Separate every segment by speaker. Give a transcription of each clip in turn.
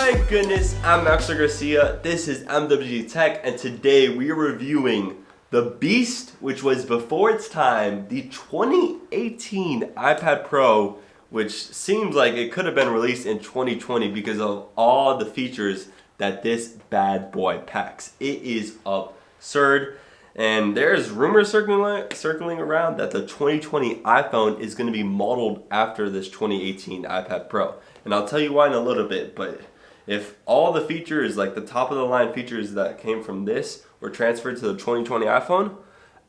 Speaker 1: My goodness, I'm Maxwell Garcia. This is MWG Tech, and today we are reviewing the beast, which was before its time, the 2018 iPad Pro, which seems like it could have been released in 2020 because of all the features that this bad boy packs. It is absurd, and there's rumors circling around that the 2020 iPhone is going to be modeled after this 2018 iPad Pro. And I'll tell you why in a little bit, but if all the features, like the top of the line features that came from this were transferred to the 2020 iPhone,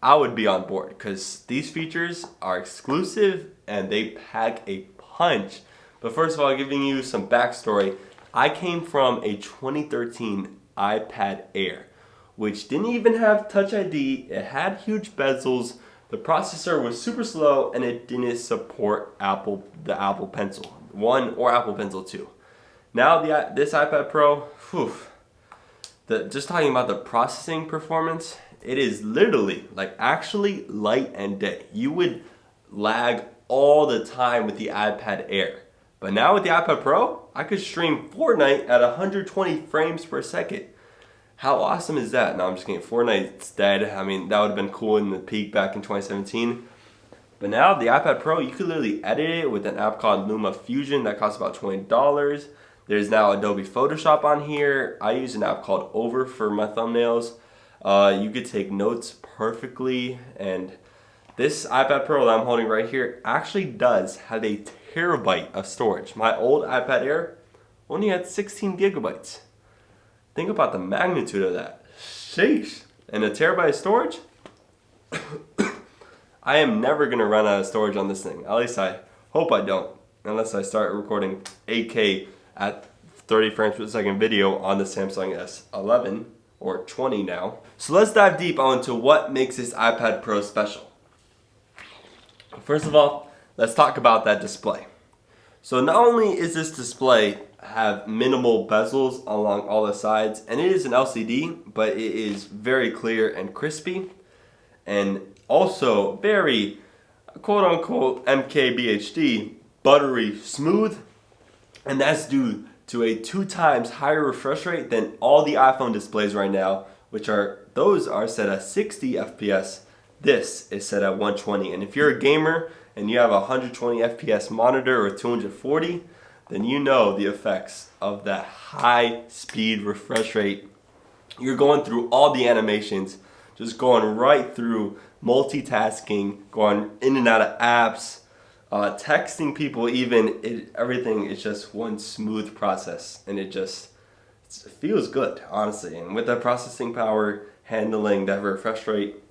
Speaker 1: I would be on board because these features are exclusive and they pack a punch. But first of all, giving you some backstory, I came from a 2013 iPad Air, which didn't even have Touch ID, it had huge bezels, the processor was super slow, and it didn't support the Apple Pencil 1 or Apple Pencil 2. Now this iPad Pro, just talking about the processing performance, it is literally like actually light and day. You would lag all the time with the iPad Air. But now with the iPad Pro, I could stream Fortnite at 120 frames per second. How awesome is that? No, I'm just kidding. Fortnite's dead. I mean, that would have been cool in the peak back in 2017. But now the iPad Pro, you could literally edit it with an app called Luma Fusion that costs about $20. There's now Adobe Photoshop on here. I use an app called Over for my thumbnails. You could take notes perfectly. And this iPad Pro that I'm holding right here actually does have a terabyte of storage. My old iPad Air only had 16 gigabytes. Think about the magnitude of that. Sheesh. And a terabyte of storage? I am never going to run out of storage on this thing. At least I hope I don't. Unless I start recording 8K at 30 frames per second video on the Samsung S11 or 20 now. So let's dive deep onto what makes this iPad Pro special. First of all, let's talk about that display. So not only is this display have minimal bezels along all the sides, and it is an LCD, but it is very clear and crispy, and also very quote-unquote MKBHD, buttery smooth, and that's due to a 2 times higher refresh rate than all the iPhone displays right now, those are set at 60 FPS. This is set at 120, and if you're a gamer and you have a 120 FPS monitor or 240, then you know the effects of that high speed refresh rate. You're going through all the animations, just going right through multitasking, going in and out of apps, texting people even, everything is just one smooth process, and it feels good, honestly. And with the processing power, handling that refresh rate,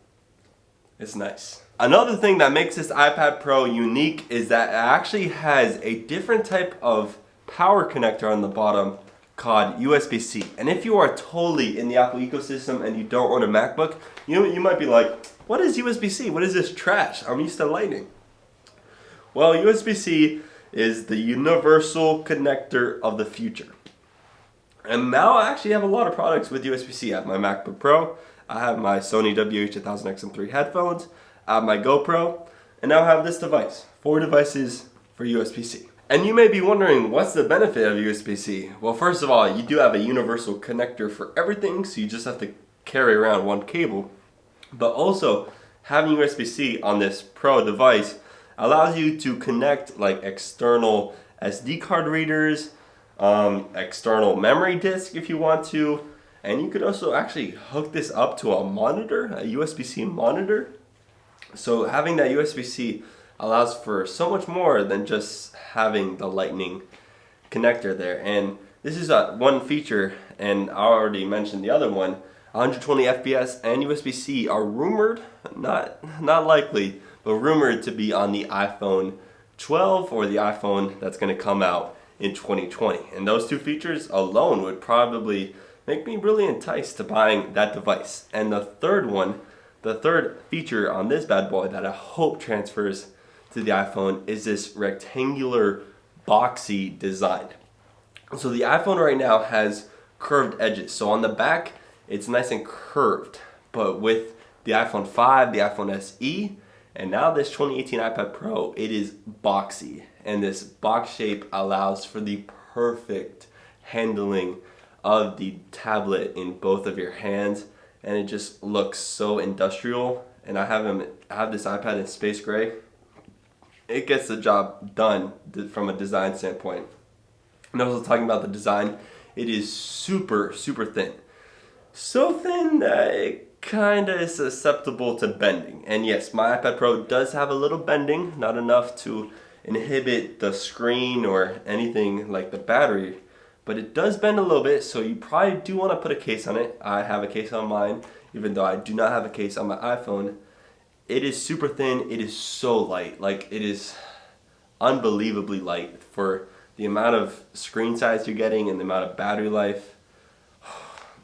Speaker 1: it's nice. Another thing that makes this iPad Pro unique is that it actually has a different type of power connector on the bottom called USBC. And if you are totally in the Apple ecosystem and you don't own a MacBook, you might be like, what is USB-C? What is this trash? I'm used to Lightning. Well, USB-C is the universal connector of the future. And now I actually have a lot of products with USB-C. I have my MacBook Pro, I have my Sony WH-1000XM3 headphones, I have my GoPro, and now I have this device. 4 devices for USB-C. And you may be wondering, what's the benefit of USB-C? Well, first of all, you do have a universal connector for everything, so you just have to carry around one cable. But also, having USB-C on this Pro device allows you to connect like external SD card readers, external memory disk if you want to, and you could also actually hook this up to a monitor, a USB-C monitor. So having that USB-C allows for so much more than just having the Lightning connector there. And this is one feature, and I already mentioned the other one. 120 FPS and USB-C are rumored, not likely, but rumored to be on the iPhone 12 or the iPhone that's going to come out in 2020. And those 2 features alone would probably make me really enticed to buying that device. And the third feature on this bad boy that I hope transfers to the iPhone is this rectangular boxy design. So the iPhone right now has curved edges. So on the back, it's nice and curved. But with the iPhone 5, the iPhone SE, and now this 2018 iPad Pro, it is boxy. And this box shape allows for the perfect handling of the tablet in both of your hands, and it just looks so industrial. And I have this iPad in space gray. It gets the job done from a design standpoint. And also talking about the design, it is super, super thin. So thin that it kind of is susceptible to bending. And yes, my iPad Pro does have a little bending, not enough to inhibit the screen or anything like the battery, but it does bend a little bit, so you probably do want to put a case on it. I have a case on mine, even though I do not have a case on my iPhone. It is super thin. It is so light. Like, it is unbelievably light for the amount of screen size you're getting and the amount of battery life.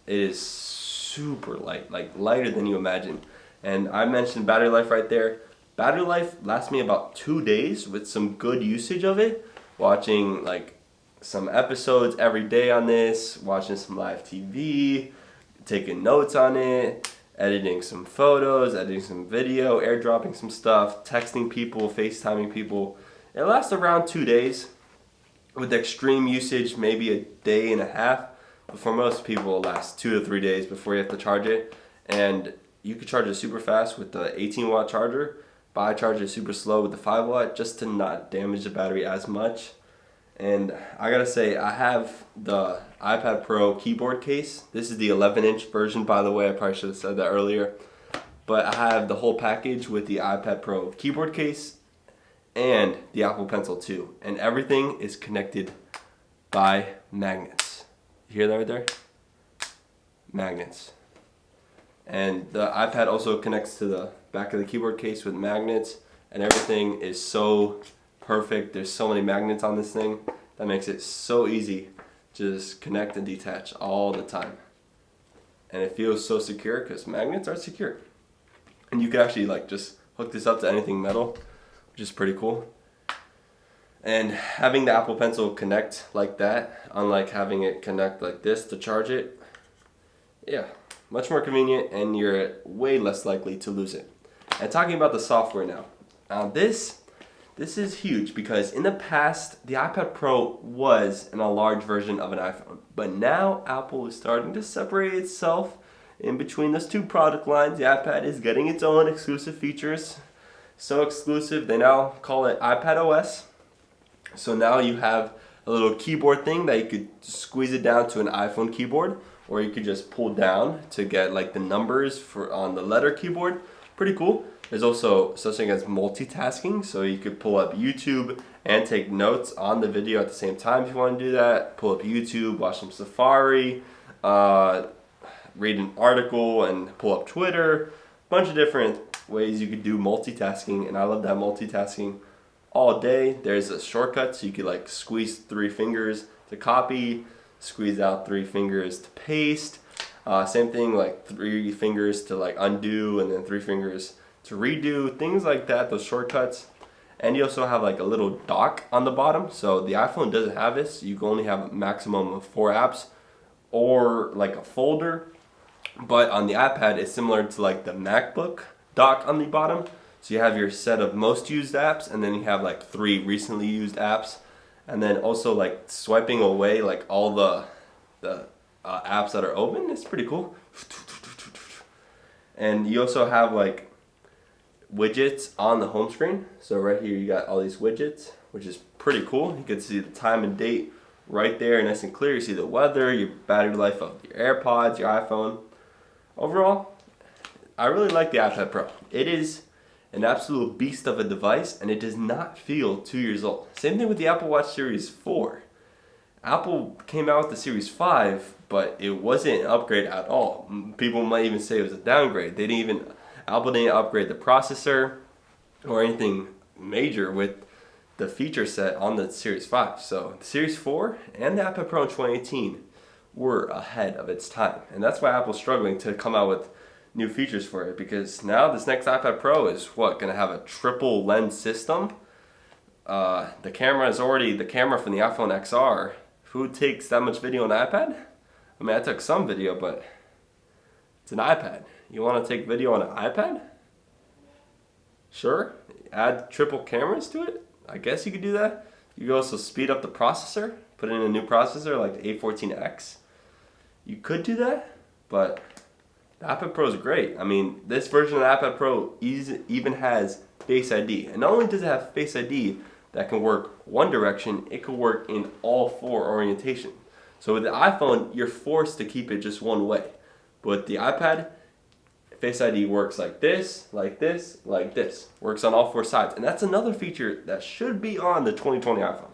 Speaker 1: It is super light, like lighter than you imagine. And I mentioned battery life right there. Battery life lasts me about 2 days with some good usage of it. Watching like some episodes every day on this, watching some live TV, taking notes on it, editing some photos, editing some video, airdropping some stuff, texting people, FaceTiming people. It lasts around 2 days. With extreme usage, maybe a day and a half. But for most people, it lasts 2 to 3 days before you have to charge it. And you can charge it super fast with the 18-watt charger, but I charge it super slow with the 5-watt just to not damage the battery as much. And I gotta say, I have the iPad Pro keyboard case. This is the 11-inch version, by the way. I probably should have said that earlier. But I have the whole package with the iPad Pro keyboard case and the Apple Pencil 2. And everything is connected by magnets. You hear that right there? Magnets. And the iPad also connects to the back of the keyboard case with magnets. And everything is so perfect. There's so many magnets on this thing that makes it so easy to just connect and detach all the time. And it feels so secure because magnets are secure. And you can actually like just hook this up to anything metal, which is pretty cool. And having the Apple Pencil connect like that, unlike having it connect like this to charge it, yeah, much more convenient, and you're way less likely to lose it. And talking about the software now, this is huge because in the past, the iPad Pro was in a large version of an iPhone. But now Apple is starting to separate itself in between those two product lines. The iPad is getting its own exclusive features. So exclusive, they now call it iPad OS. So now you have a little keyboard thing that you could squeeze it down to an iPhone keyboard, or you could just pull down to get like the numbers for on the letter keyboard. Pretty cool. There's also such thing as multitasking, so you could pull up YouTube and take notes on the video at the same time if you want to do that. Pull up YouTube, watch some Safari, read an article, and pull up Twitter. Bunch of different ways you could do multitasking, and I love that multitasking all day. There's a shortcut, so you could like squeeze 3 fingers to copy, squeeze out 3 fingers to paste. Same thing, like 3 fingers to like undo, and then 3 fingers to redo, things like that, those shortcuts. And you also have like a little dock on the bottom. So the iPhone doesn't have this. You can only have a maximum of 4 apps or like a folder. But on the iPad, it's similar to like the MacBook dock on the bottom. So you have your set of most used apps, and then you have like 3 recently used apps. And then also like swiping away like all the apps that are open. It's pretty cool. And you also have like widgets on the home screen. So right here you got all these widgets, which is pretty cool. You can see the time and date right there, nice and clear. You see the weather, your battery life of your AirPods, your iPhone. Overall, I really like the iPad Pro. It is an absolute beast of a device, and it does not feel 2 years old. Same thing with the Apple Watch Series 4. Apple came out with the Series 5, but it wasn't an upgrade at all. People might even say it was a downgrade. Apple didn't upgrade the processor or anything major with the feature set on the Series 5. So the Series 4 and the iPad Pro in 2018 were ahead of its time. And that's why Apple's struggling to come out with new features for it, because now this next iPad Pro is going to have a triple lens system. The camera is already the camera from the iPhone XR. Who takes that much video on an iPad? I mean, I took some video, but it's an iPad. You want to take video on an iPad? Sure. Add triple cameras to it? I guess you could do that. You could also speed up the processor put in a new processor like the A14X, you could do that, but the iPad Pro is great. I mean, this version of the iPad Pro even has Face ID. And not only does it have Face ID that can work one direction, it can work in all four orientation. So with the iPhone, you're forced to keep it just one way. But with the iPad, Face ID works like this, like this, like this. Works on all four sides. And that's another feature that should be on the 2020 iPhone.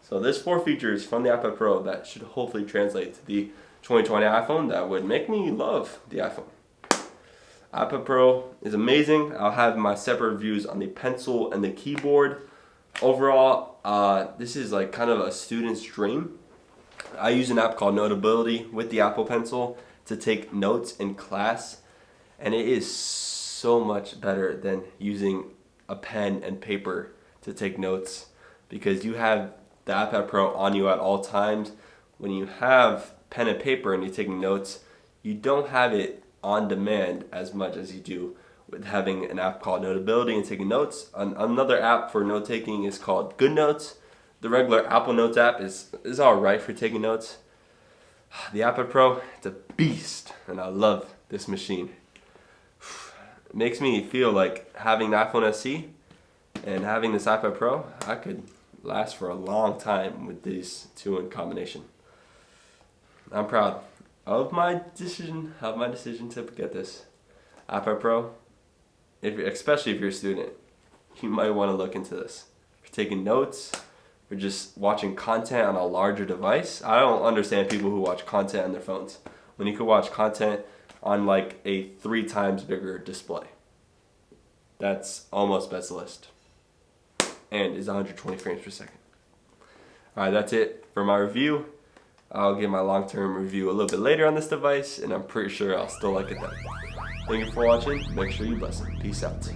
Speaker 1: So there's 4 features from the iPad Pro that should hopefully translate to the 2020 iPhone that would make me love the iPhone. iPad Pro is amazing. I'll have my separate reviews on the pencil and the keyboard. Overall, this is like kind of a student's dream. I use an app called Notability with the Apple Pencil to take notes in class, and it is so much better than using a pen and paper to take notes, because you have the iPad Pro on you at all times. When you have pen and paper and you're taking notes, you don't have it on demand as much as you do with having an app called Notability and taking notes. Another app for note taking is called Good Notes. The regular Apple Notes app is alright for taking notes. The iPad Pro, it's a beast, and I love this machine. It makes me feel like having the iPhone SE and having this iPad Pro, I could last for a long time with these two in combination. I'm proud of my decision to get this iPad Pro. Especially if you're a student, you might want to look into this. If you're taking notes, or just watching content on a larger device. I don't understand people who watch content on their phones when you could watch content on like a 3 times bigger display. That's almost best list, and is 120 frames per second. Alright, that's it for my review. I'll give my long-term review a little bit later on this device, and I'm pretty sure I'll still like it then. Thank you for watching. Make sure you bless it. Peace out.